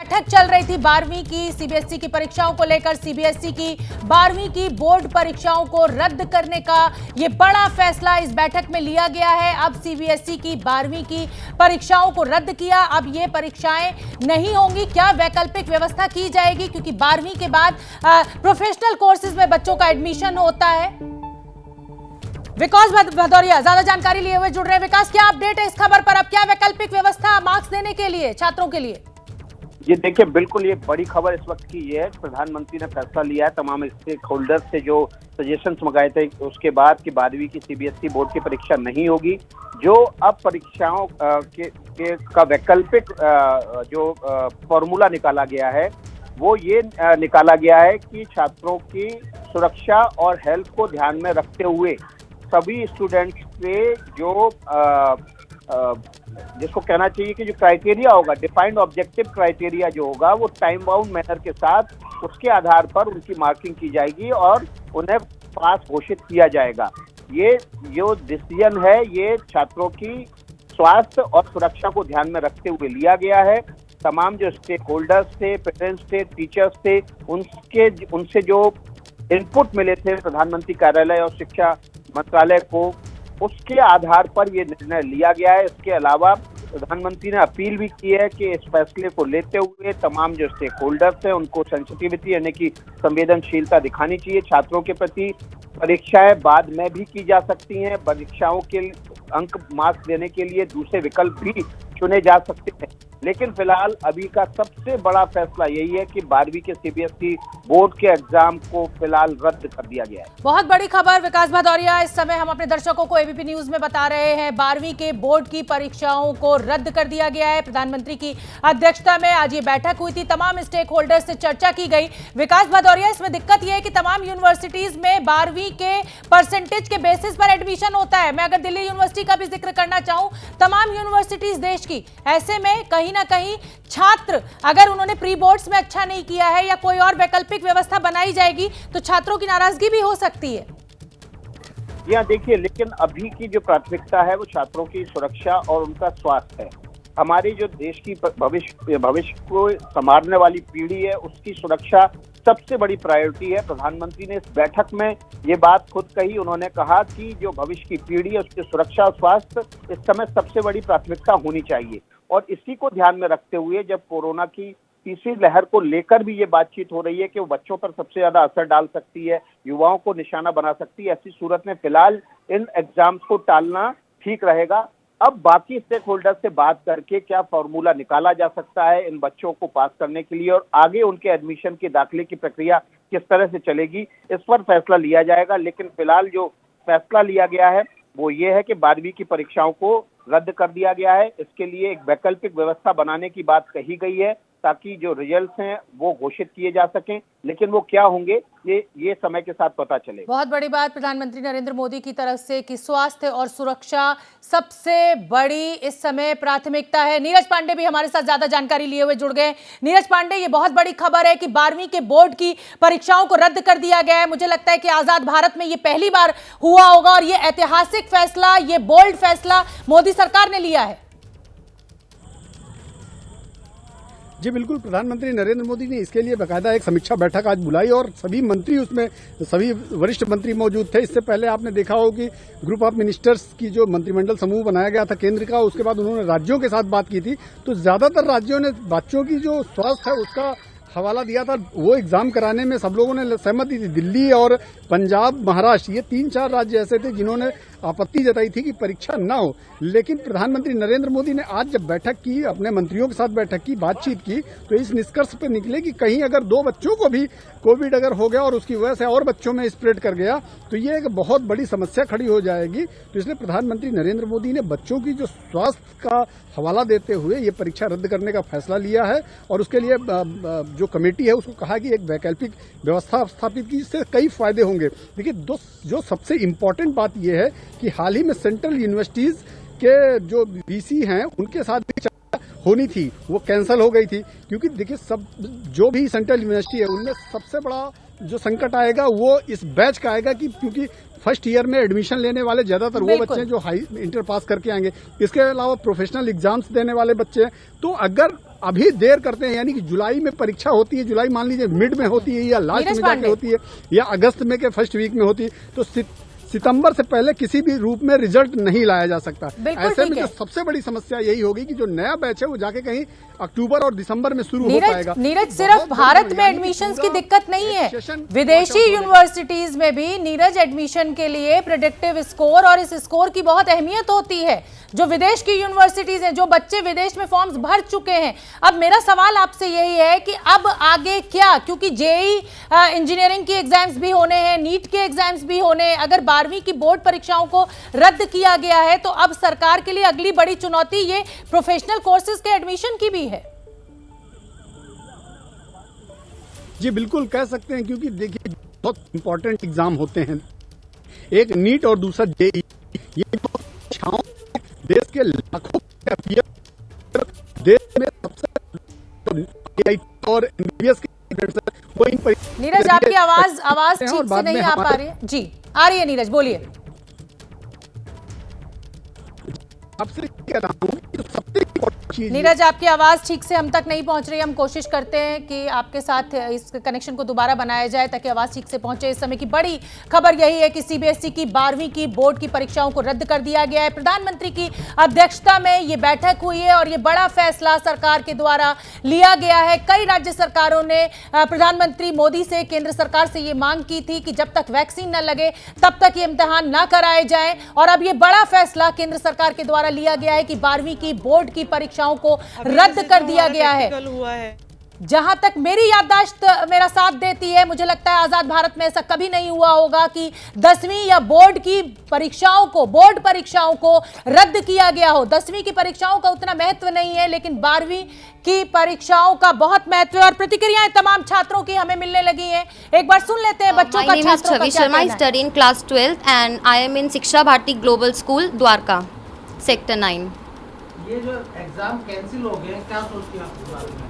बैठक चल रही थी 12वीं की सीबीएसई की परीक्षाओं को लेकर। सीबीएसई की 12वीं की बोर्ड परीक्षाओं को रद्द करने का यह बड़ा फैसला इस बैठक में लिया गया है। अब सीबीएसई की 12वीं की परीक्षाओं को रद्द किया। अब ये परीक्षाएं नहीं होंगी। क्या वैकल्पिक व्यवस्था की जाएगी, क्योंकि 12वीं के बाद प्रोफेशनल कोर्सेज में बच्चों का एडमिशन होता है। विकास भदौरिया ज्यादा जानकारी लिए हुए जुड़ रहे हैं। विकास, क्या अपडेट है इस खबर पर? अब क्या वैकल्पिक व्यवस्था मार्क्स देने के लिए छात्रों के लिए? ये देखिए, बिल्कुल ये बड़ी खबर इस वक्त की ये है। प्रधानमंत्री ने फैसला लिया है तमाम स्टेक होल्डर्स से जो सजेशंस मंगाए थे उसके बाद कि 12वीं की सीबीएसई बोर्ड की परीक्षा नहीं होगी। जो अब परीक्षाओं का वैकल्पिक जो फॉर्मूला निकाला गया है वो ये निकाला गया है कि छात्रों की सुरक्षा और हेल्थ को ध्यान में रखते हुए सभी स्टूडेंट्स से जो जिसको कहना चाहिए कि जो क्राइटेरिया होगा, डिफाइंड ऑब्जेक्टिव क्राइटेरिया जो होगा, वो टाइम बाउंड मैनर के साथ उसके आधार पर उनकी मार्किंग की जाएगी और उन्हें पास घोषित किया जाएगा। ये जो डिसीजन है ये छात्रों की स्वास्थ्य और सुरक्षा को ध्यान में रखते हुए लिया गया है। तमाम जो स्टेक होल्डर्स थे, पेरेंट्स थे, टीचर्स थे, उनसे जो इनपुट मिले थे प्रधानमंत्री कार्यालय और शिक्षा मंत्रालय को, उसके आधार पर ये निर्णय लिया गया है। इसके अलावा प्रधानमंत्री ने अपील भी की है कि इस फैसले को लेते हुए तमाम जो स्टेक होल्डर्स हैं उनको सेंसिटिविटी यानी कि संवेदनशीलता दिखानी चाहिए छात्रों के प्रति। परीक्षाएं बाद में भी की जा सकती हैं। परीक्षाओं के अंक मार्क्स देने के लिए दूसरे विकल्प भी चुने जा सकते हैं, लेकिन फिलहाल अभी का सबसे बड़ा फैसला यही है कि 12वीं के सीबीएसई बोर्ड के एग्जाम को फिलहाल रद्द कर दिया गया है। बहुत बड़ी खबर विकास भदौरिया, इस समय हम अपने दर्शकों को एबीपी न्यूज में बता रहे हैं। 12वीं के बोर्ड की परीक्षाओं को रद्द कर दिया गया है। प्रधानमंत्री की अध्यक्षता में आज ये बैठक हुई थी। तमाम स्टेक होल्डर से चर्चा की गई। विकास भदौरिया, इसमें दिक्कत यह है कि तमाम यूनिवर्सिटीज में 12वीं के परसेंटेज के बेसिस पर एडमिशन होता है। मैं अगर दिल्ली यूनिवर्सिटी का भी जिक्र करना चाहूं, तमाम यूनिवर्सिटीज देश की, ऐसे में कहीं ना कहीं छात्र अगर उन्होंने प्री बोर्ड्स में अच्छा नहीं किया है या कोई और वैकल्पिक व्यवस्था बनाई जाएगी तो छात्रों की नाराजगी भी हो सकती है। यहाँ देखिए, लेकिन अभी की जो प्राथमिकता है वो छात्रों की सुरक्षा और उनका स्वास्थ्य है। हमारी जो देश की भविष्य को संभालने वाली पीढ़ी है उसकी सुरक्षा सबसे बड़ी प्रायोरिटी है। प्रधानमंत्री ने इस बैठक में ये बात खुद कही। उन्होंने कहा कि जो भविष्य की पीढ़ी है उसकी सुरक्षा और स्वास्थ्य इस समय सबसे बड़ी प्राथमिकता होनी चाहिए। और इसी को ध्यान में रखते हुए जब कोरोना की तीसरी लहर को लेकर भी ये बातचीत हो रही है कि वो बच्चों पर सबसे ज्यादा असर डाल सकती है, युवाओं को निशाना बना सकती है, ऐसी सूरत में फिलहाल इन एग्जाम्स को टालना ठीक रहेगा। अब बाकी स्टेक होल्डर से बात करके क्या फॉर्मूला निकाला जा सकता है इन बच्चों को पास करने के लिए और आगे उनके एडमिशन के दाखिले की प्रक्रिया किस तरह से चलेगी, इस पर फैसला लिया जाएगा। लेकिन फिलहाल जो फैसला लिया गया है वो ये है कि 12वीं की परीक्षाओं को रद्द कर दिया गया है। इसके लिए एक वैकल्पिक व्यवस्था बनाने की बात कही गई है ताकि जो रिजल्ट्स हैं वो घोषित किए जा सकें, लेकिन वो क्या होंगे ये समय के साथ पता चलेगा। बहुत बड़ी बात प्रधानमंत्री नरेंद्र मोदी की तरफ से कि स्वास्थ्य और सुरक्षा सबसे बड़ी इस समय प्राथमिकता है। नीरज पांडे भी हमारे साथ ज्यादा जानकारी लिए हुए जुड़ गए। नीरज पांडे, ये बहुत बड़ी खबर है कि 12वीं के बोर्ड की परीक्षाओं को रद्द कर दिया गया है। मुझे लगता है कि आजाद भारत में ये पहली बार हुआ होगा और ये ऐतिहासिक फैसला, ये बोल्ड फैसला मोदी सरकार ने लिया है। जी बिल्कुल, प्रधानमंत्री नरेंद्र मोदी ने इसके लिए बाकायदा एक समीक्षा बैठक आज बुलाई और सभी मंत्री उसमें, सभी वरिष्ठ मंत्री मौजूद थे। इससे पहले आपने देखा हो कि ग्रुप ऑफ मिनिस्टर्स की जो मंत्रिमंडल समूह बनाया गया था केंद्र का, उसके बाद उन्होंने राज्यों के साथ बात की थी। तो ज्यादातर राज्यों ने बच्चों की जो स्वास्थ्य है उसका हवाला दिया था। वो एग्जाम कराने में सब लोगों ने सहमति थी। दिल्ली और पंजाब, महाराष्ट्र, ये 3-4 राज्य ऐसे थे जिन्होंने आपत्ति जताई थी कि परीक्षा न हो। लेकिन प्रधानमंत्री नरेंद्र मोदी ने आज जब बैठक की, अपने मंत्रियों के साथ बैठक की, बातचीत की, तो इस निष्कर्ष पर निकले कि कहीं अगर 2 बच्चों को भी कोविड अगर हो गया और उसकी वजह से और बच्चों में स्प्रेड कर गया तो ये एक बहुत बड़ी समस्या खड़ी हो जाएगी। तो इसलिए प्रधानमंत्री नरेंद्र मोदी ने बच्चों की जो स्वास्थ्य का हवाला देते हुए ये परीक्षा रद्द करने का फैसला लिया है और उसके लिए जो कमेटी है उसको कहा कि एक वैकल्पिक व्यवस्था स्थापित की, जिससे कई फायदे होंगे। देखिए, जो सबसे इम्पोर्टेंट बात यह है कि हाल ही में सेंट्रल यूनिवर्सिटीज के जो वीसी हैं उनके साथ भी चर्चा होनी थी, वो कैंसिल हो गई थी। क्योंकि देखिए, सब जो भी सेंट्रल यूनिवर्सिटी है उनमें सबसे बड़ा जो संकट आएगा वो इस बैच का आएगा कि क्योंकि फर्स्ट ईयर में एडमिशन लेने वाले ज्यादातर वो बच्चे हैं जो हाई इंटर पास करके आएंगे। इसके अलावा प्रोफेशनल एग्जाम्स देने वाले बच्चे हैं। तो अगर अभी देर करते हैं, यानी कि जुलाई में परीक्षा होती है, जुलाई मान लीजिए मिड में होती है या लास्ट में जाके होती है या अगस्त में के फर्स्ट वीक में होती है, तो सितंबर से पहले किसी भी रूप में रिजल्ट नहीं लाया जा सकता। ऐसे में जो सबसे बड़ी समस्या यही होगी कि जो नया बैच है वो जाके कहीं अक्टूबर और दिसंबर में शुरू हो पाएगा। नीरज, सिर्फ भारत में एडमिशंस की दिक्कत नहीं है, विदेशी यूनिवर्सिटीज में भी नीरज एडमिशन के लिए प्रेडिक्टिव स्कोर और इस स्कोर की बहुत अहमियत होती है। जो विदेश की यूनिवर्सिटीज हैं, जो बच्चे विदेश में फॉर्म्स भर चुके हैं, अब मेरा सवाल आपसे यही है कि अब आगे क्या, क्योंकि जेई इंजीनियरिंग की एग्जाम्स भी होने हैं, नीट के एग्जाम्स भी होने हैं, अगर 12वीं की बोर्ड परीक्षाओं को रद्द किया गया है तो अब सरकार के लिए अगली बड़ी चुनौती ये प्रोफेशनल कोर्सेज के एडमिशन की भी है। जी बिल्कुल कह सकते हैं, क्योंकि देखिए बहुत इंपॉर्टेंट एग्जाम होते हैं, एक नीट और दूसरा जेई। ये परीक्षाओं देश के लाखों देश में सबसे और एमबीबीएस के। नीरज, आपकी आवाज ठीक से नहीं आ पा रही है। जी आ रही है नीरज, बोलिए। आपसे कह रहा हूँ कि सबसे इम्पोर्टेंट चीज, नीरज आपकी आवाज ठीक से हम तक नहीं पहुंच रही। हम कोशिश करते हैं कि आपके साथ इस कनेक्शन को दोबारा बनाया जाए ताकि आवाज ठीक से पहुंचे। इस समय की बड़ी खबर यही है कि सीबीएसई की 12वीं की बोर्ड की परीक्षाओं को रद्द कर दिया गया है। प्रधानमंत्री की अध्यक्षता में ये बैठक हुई है और ये बड़ा फैसला सरकार के द्वारा लिया गया है। कई राज्य सरकारों ने प्रधानमंत्री मोदी से, केंद्र सरकार से ये मांग की थी कि जब तक वैक्सीन न लगे तब तक ये इम्तिहान न कराए जाएं, और अब ये बड़ा फैसला केंद्र सरकार के द्वारा लिया गया है कि 12वीं की बोर्ड की परीक्षाओं को रद्द कर दिया गया है। जहां तक मेरी याददाश्त मेरा साथ देती है, मुझे लगता है आजाद भारत में ऐसा कभी नहीं हुआ होगा कि 10वीं या बोर्ड की परीक्षाओं को, बोर्ड परीक्षाओं को रद्द किया गया हो। 10वीं की परीक्षाओं का उतना महत्व नहीं है, लेकिन 12वीं की परीक्षाओं का बहुत महत्व है। और प्रतिक्रियाएं तमाम छात्रों की हमें मिलने लगी हैं। एक बार सुन लेते हैं बच्चों का, छात्रों का क्या कहना है। I study in class 12 and I am in Shiksha Bharati global school Dwarka sector 9। ये जो एग्जाम कैंसिल हो गए, क्या सोचती हैं आप इस बारे में?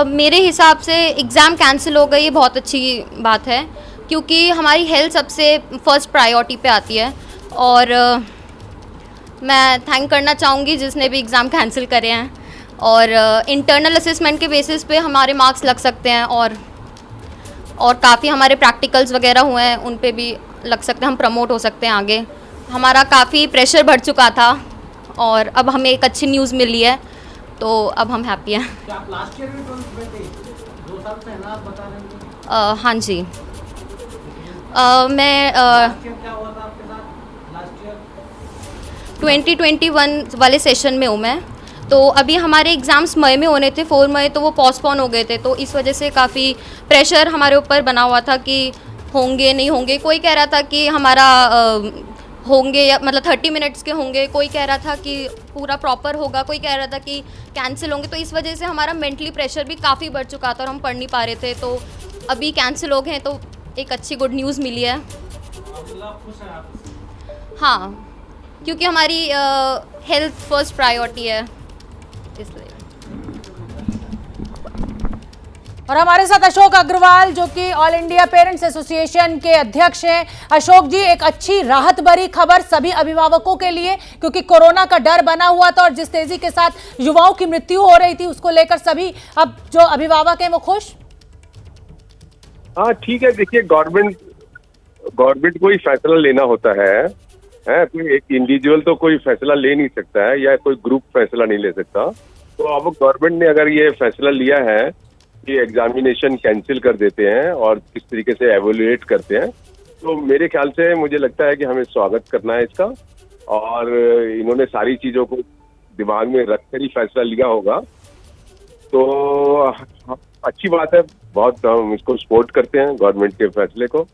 मेरे हिसाब से एग्ज़ाम कैंसिल हो गई, ये बहुत अच्छी बात है, क्योंकि हमारी हेल्थ सबसे फर्स्ट प्रायोरिटी पे आती है। और मैं थैंक करना चाहूँगी जिसने भी एग्ज़ाम कैंसिल करे हैं। और इंटरनल असेसमेंट के बेसिस पे हमारे मार्क्स लग सकते हैं, और काफ़ी हमारे प्रैक्टिकल्स वगैरह हुए हैं, उन पे भी लग सकते हैं, हम प्रमोट हो सकते हैं आगे। हमारा काफ़ी प्रेशर बढ़ चुका था और अब हमें एक अच्छी न्यूज़ मिली है, तो अब हम हैप्पी हैं। क्या आप लास्ट ईयर भी 12th में थे? 2 साल से है ना, आप बता रहे हैं। हाँ जी। मैं लास्ट ईयर क्या हुआ था आपके साथ? लास्ट ईयर 2021 वाले सेशन में हूँ मैं। तो अभी हमारे एग्ज़ाम्स मई में होने थे, 4 मई, तो वो पोस्टपोन हो गए थे। तो इस वजह से काफ़ी प्रेशर हमारे ऊपर बना हुआ था कि होंगे नहीं होंगे। कोई कह रहा था कि हमारा होंगे, या मतलब 30 मिनट्स के होंगे, कोई कह रहा था कि पूरा प्रॉपर होगा, कोई कह रहा था कि कैंसिल होंगे। तो इस वजह से हमारा मेंटली प्रेशर भी काफ़ी बढ़ चुका था और हम पढ़ नहीं पा रहे थे। तो अभी कैंसिल हो गए हैं, तो एक अच्छी गुड न्यूज़ मिली है। खुश हैं आप? हाँ, क्योंकि हमारी हेल्थ फर्स्ट प्रायोरिटी है, इसलिए। और हमारे साथ अशोक अग्रवाल, जो कि ऑल इंडिया पेरेंट्स एसोसिएशन के अध्यक्ष हैं। अशोक जी, एक अच्छी राहत भरी खबर सभी अभिभावकों के लिए, क्योंकि कोरोना का डर बना हुआ था और जिस तेजी के साथ युवाओं की मृत्यु हो रही थी, उसको लेकर सभी अब जो अभिभावक हैं वो खुश। हाँ ठीक है, देखिए गवर्नमेंट को ही फैसला लेना होता है, कोई एक इंडिविजुअल तो कोई फैसला ले नहीं सकता है, या कोई ग्रुप फैसला नहीं ले सकता। तो अब गवर्नमेंट ने अगर ये फैसला लिया है कि एग्जामिनेशन कैंसिल कर देते हैं और किस तरीके से एवोल्यूएट करते हैं, तो मेरे ख्याल से मुझे लगता है कि हमें स्वागत करना है इसका। और इन्होंने सारी चीज़ों को दिमाग में रखकर ही फैसला लिया होगा, तो अच्छी बात है। बहुत हम इसको सपोर्ट करते हैं गवर्नमेंट के फैसले को।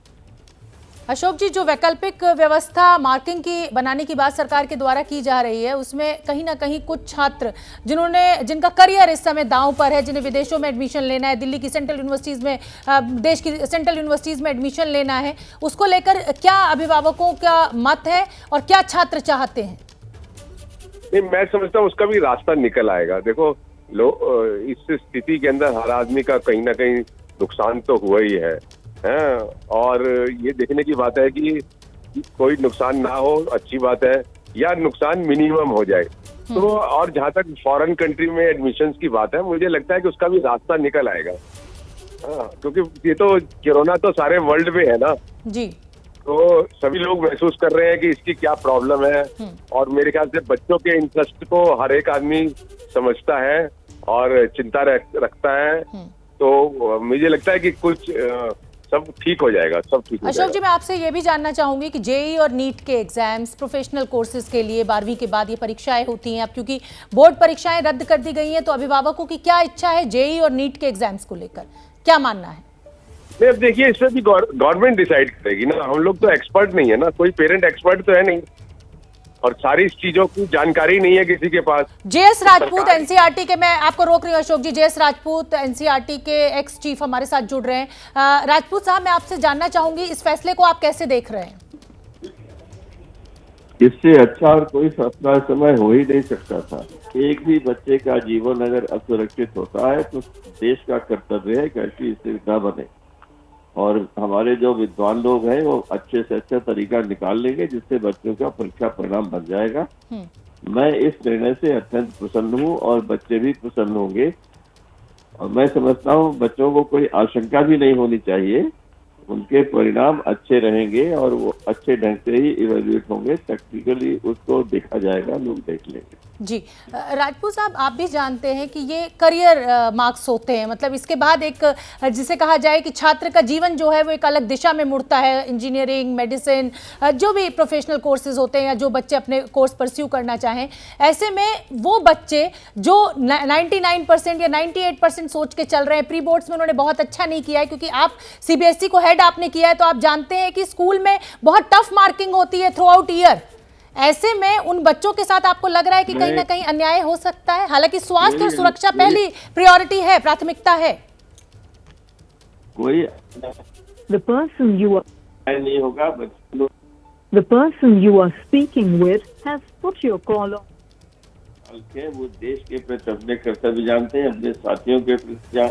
अशोक जी, जो वैकल्पिक व्यवस्था मार्किंग की बनाने की बात सरकार के द्वारा की जा रही है, उसमें कहीं ना कहीं कुछ छात्र जिनका करियर इस समय दांव पर है, जिन्हें विदेशों में एडमिशन लेना है, दिल्ली की सेंट्रल यूनिवर्सिटीज़ में, देश की सेंट्रल यूनिवर्सिटीज़ में एडमिशन लेना है, उसको लेकर क्या अभिभावकों का मत है और क्या छात्र चाहते हैं? नहीं, मैं समझता हूँ उसका भी रास्ता निकल आएगा। देखो इस स्थिति के अंदर हर आदमी का कहीं ना कहीं नुकसान तो हुआ ही है, और ये देखने की बात है कि कोई नुकसान ना हो, अच्छी बात है, या नुकसान मिनिमम हो जाए। तो और जहाँ तक फॉरेन कंट्री में एडमिशन्स की बात है, मुझे लगता है कि उसका भी रास्ता निकल आएगा। हाँ, क्योंकि ये तो कोरोना तो सारे वर्ल्ड में है ना जी। तो सभी लोग महसूस कर रहे हैं कि इसकी क्या प्रॉब्लम है। और मेरे ख्याल से बच्चों के इंटरेस्ट को हर एक आदमी समझता है और चिंता रखता है। तो मुझे लगता है कि कुछ सब ठीक हो जाएगा, सब ठीक हो अशोक जाएगा। जी, मैं आपसे ये भी जानना चाहूंगी कि जेईई और नीट के एग्जाम्स प्रोफेशनल कोर्सेज के लिए 12वीं के बाद ये परीक्षाएं होती हैं। अब क्योंकि बोर्ड परीक्षाएं रद्द कर दी गई हैं, तो अभिभावकों की क्या इच्छा है जेईई और नीट के एग्जाम्स को लेकर, क्या मानना है? नहीं, अब देखिए, इसमें भी गवर्नमेंट डिसाइड करेगी ना, हम लोग तो एक्सपर्ट नहीं है ना, कोई पेरेंट एक्सपर्ट तो है नहीं और सारी चीजों की जानकारी नहीं है किसी के पास। जेएस राजपूत एनसीईआरटी के, मैं आपको रोक रही हूँ अशोक जी, जेएस राजपूत एनसीईआरटी के एक्स चीफ हमारे साथ जुड़ रहे हैं। राजपूत साहब, मैं आपसे जानना चाहूंगी इस फैसले को आप कैसे देख रहे हैं? इससे अच्छा और कोई फैसला समय हो ही नहीं सकता था। एक भी बच्चे का जीवन अगर असुरक्षित होता है तो देश का कर्तव्य है कि ऐसी स्थिति न बने और हमारे जो विद्वान लोग हैं वो अच्छे से अच्छा तरीका निकाल लेंगे जिससे बच्चों का परीक्षा परिणाम बन जाएगा। मैं इस निर्णय से अत्यंत प्रसन्न हूँ और बच्चे भी प्रसन्न होंगे और मैं समझता हूँ बच्चों को कोई आशंका भी नहीं होनी चाहिए। उनके परिणाम अच्छे रहेंगे और वो अच्छे ढंग से ही इवेल्युएट होंगे, प्रैक्टिकली उसको देखा जाएगा, लोग देख लेंगे। जी, राजपूत साहब, आप भी जानते हैं कि ये करियर मार्क्स होते हैं, मतलब इसके बाद एक जिसे कहा जाए कि छात्र का जीवन जो है वो एक अलग दिशा में मुड़ता है। इंजीनियरिंग, मेडिसिन, जो भी प्रोफेशनल कोर्सेज होते हैं या जो बच्चे अपने कोर्स परस्यू करना चाहें, ऐसे में वो बच्चे जो 99% या 98% सोच के चल रहे हैं, प्री बोर्ड्स में उन्होंने बहुत अच्छा नहीं किया है, क्योंकि आप सीबीएसई को हेड आपने किया है तो आप जानते हैं कि स्कूल में बहुत टफ मार्किंग होती है थ्रू आउट ईयर। ऐसे में उन बच्चों के साथ आपको लग रहा है कि कहीं ना कहीं अन्याय हो सकता है? हालांकि स्वास्थ्य और सुरक्षा पहली प्रायोरिटी है, प्राथमिकता है। कोई The person you are नहीं होगा। the person you are speaking with has put your call on. वो देश के प्रति अपने कर्तव्य जानते हैं, अपने साथियों के प्रति।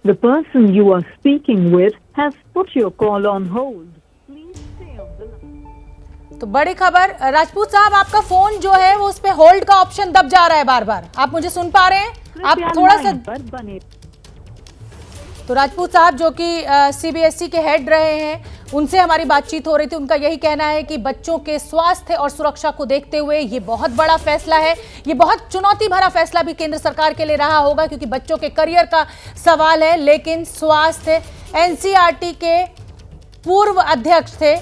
The person you are speaking with has put your call on hold. Please stay on the line. तो बड़ी खबर, राजपूत साहब, आपका फोन जो है वो उस पे होल्ड का ऑप्शन दब जा रहा है बार बार। आप मुझे सुन पा रहे हैं? आप थोड़ा सा। तो राजपूत साहब जो कि सीबीएसई के हेड रहे हैं, उनसे हमारी बातचीत हो रही थी। उनका यही कहना है कि बच्चों के स्वास्थ्य और सुरक्षा को देखते हुए ये बहुत बड़ा फैसला है। ये बहुत चुनौती भरा फैसला भी केंद्र सरकार के लिए रहा होगा, क्योंकि बच्चों के करियर का सवाल है। लेकिन स्वास्थ्य, एनसीईआरटी के पूर्व अध्यक्ष थे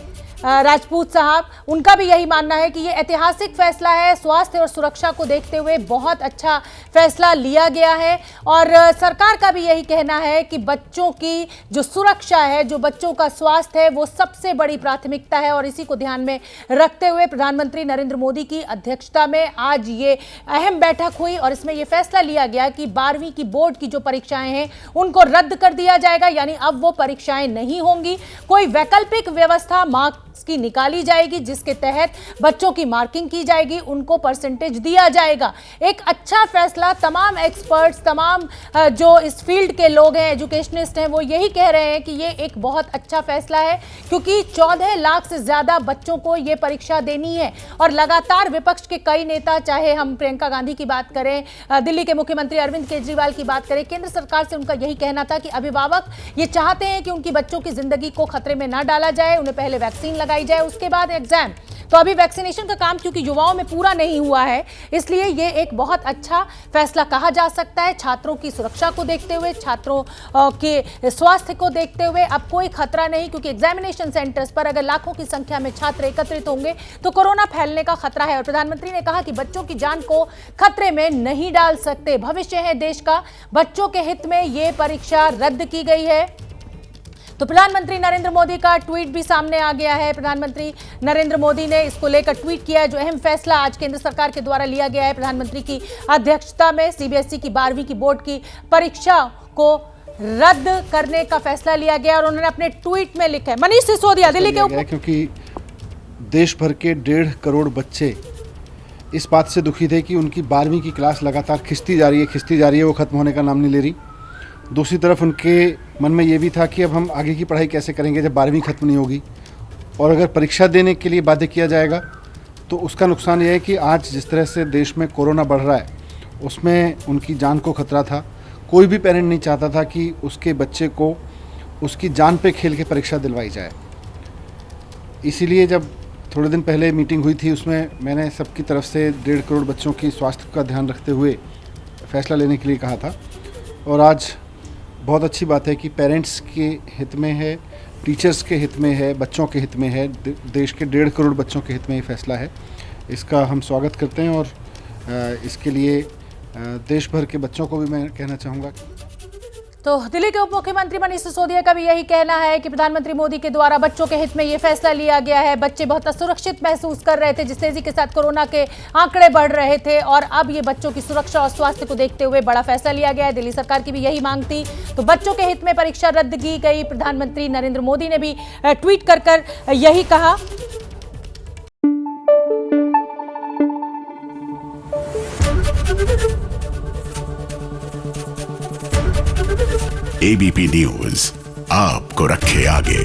राजपूत साहब, उनका भी यही मानना है कि ये ऐतिहासिक फैसला है। स्वास्थ्य और सुरक्षा को देखते हुए बहुत अच्छा फैसला लिया गया है और सरकार का भी यही कहना है कि बच्चों की जो सुरक्षा है, जो बच्चों का स्वास्थ्य है, वो सबसे बड़ी प्राथमिकता है। और इसी को ध्यान में रखते हुए प्रधानमंत्री नरेंद्र मोदी की अध्यक्षता में आज ये अहम बैठक हुई और इसमें यह फैसला लिया गया कि 12वीं की बोर्ड की जो परीक्षाएं हैं उनको रद्द कर दिया जाएगा, यानी अब वो परीक्षाएं नहीं होंगी। कोई वैकल्पिक व्यवस्था मार्क्स की निकाली जाएगी जिसके तहत बच्चों की मार्किंग की जाएगी, उनको परसेंटेज दिया जाएगा। एक अच्छा फैसला, तमाम एक्सपर्ट्स, तमाम जो इस फील्ड के लोग हैं, एजुकेशनिस्ट हैं, वो यही कह रहे हैं कि ये एक बहुत अच्छा फैसला है, क्योंकि 14 लाख से ज्यादा बच्चों को ये परीक्षा देनी है। और लगातार विपक्ष के कई नेता, चाहे हम प्रियंका गांधी की बात करें, दिल्ली के मुख्यमंत्री अरविंद केजरीवाल की बात करें, केंद्र सरकार से उनका यही कहना था कि अभिभावक ये चाहते हैं कि उनकी बच्चों की जिंदगी को खतरे में ना डाला जाए, उन्हें पहले वैक्सीन लगाई जाए, उसके बाद एग्जाम। तो अभी वैक्सीनेशन का काम क्योंकि युवाओं में पूरा नहीं हुआ है, इसलिए ये एक बहुत अच्छा फैसला कहा जा सकता है। छात्रों की सुरक्षा को देखते हुए, छात्रों के स्वास्थ्य को देखते हुए अब कोई खतरा नहीं, क्योंकि एग्जामिनेशन सेंटर्स पर अगर लाखों की संख्या में छात्र एकत्रित होंगे तो कोरोना फैलने का खतरा है। और प्रधानमंत्री ने कहा कि बच्चों की जान को खतरे में नहीं डाल सकते, भविष्य है देश का, बच्चों के हित में ये परीक्षा रद्द की गई है। तो प्रधानमंत्री नरेंद्र मोदी का ट्वीट भी सामने आ गया है। प्रधानमंत्री नरेंद्र मोदी ने इसको लेकर ट्वीट किया है, जो अहम फैसला आज केंद्र सरकार के द्वारा लिया गया है। प्रधानमंत्री की अध्यक्षता में सीबीएसई की 12वीं की बोर्ड की परीक्षा को रद्द करने का फैसला लिया गया और उन्होंने अपने ट्वीट में लिखा है। मनीष सिसोदिया, दिल्ली के ऊपर, क्योंकि देश भर के 1.5 करोड़ बच्चे इस बात से दुखी थे कि उनकी 12वीं की क्लास लगातार खिंचती जा रही है, वो खत्म होने का नाम नहीं ले रही। दूसरी तरफ उनके मन में ये भी था कि अब हम आगे की पढ़ाई कैसे करेंगे जब 12वीं खत्म नहीं होगी, और अगर परीक्षा देने के लिए बाध्य किया जाएगा तो उसका नुकसान ये है कि आज जिस तरह से देश में कोरोना बढ़ रहा है उसमें उनकी जान को खतरा था। कोई भी पेरेंट नहीं चाहता था कि उसके बच्चे को उसकी जान पे खेल के परीक्षा दिलवाई जाए। इसीलिए जब थोड़े दिन पहले मीटिंग हुई थी उसमें मैंने सबकी तरफ से 1.5 करोड़ बच्चों की स्वास्थ्य का ध्यान रखते हुए फैसला लेने के लिए कहा था। और आज बहुत अच्छी बात है कि पेरेंट्स के हित में है, टीचर्स के हित में है, बच्चों के हित में है, देश के 1.5 करोड़ बच्चों के हित में ये फैसला है। इसका हम स्वागत करते हैं और इसके लिए देश भर के बच्चों को भी मैं कहना चाहूँगा। तो दिल्ली के उप मुख्यमंत्री मनीष सिसोदिया का भी यही कहना है कि प्रधानमंत्री मोदी के द्वारा बच्चों के हित में ये फैसला लिया गया है। बच्चे बहुत असुरक्षित महसूस कर रहे थे जिस तेजी के साथ कोरोना के आंकड़े बढ़ रहे थे, और अब ये बच्चों की सुरक्षा और स्वास्थ्य को देखते हुए बड़ा फैसला लिया गया है। दिल्ली सरकार की भी यही मांग थी, तो बच्चों के हित में परीक्षा रद्द की गई। प्रधानमंत्री नरेंद्र मोदी ने भी ट्वीट कर यही कहा। एबीपी न्यूज आपको रखे आगे।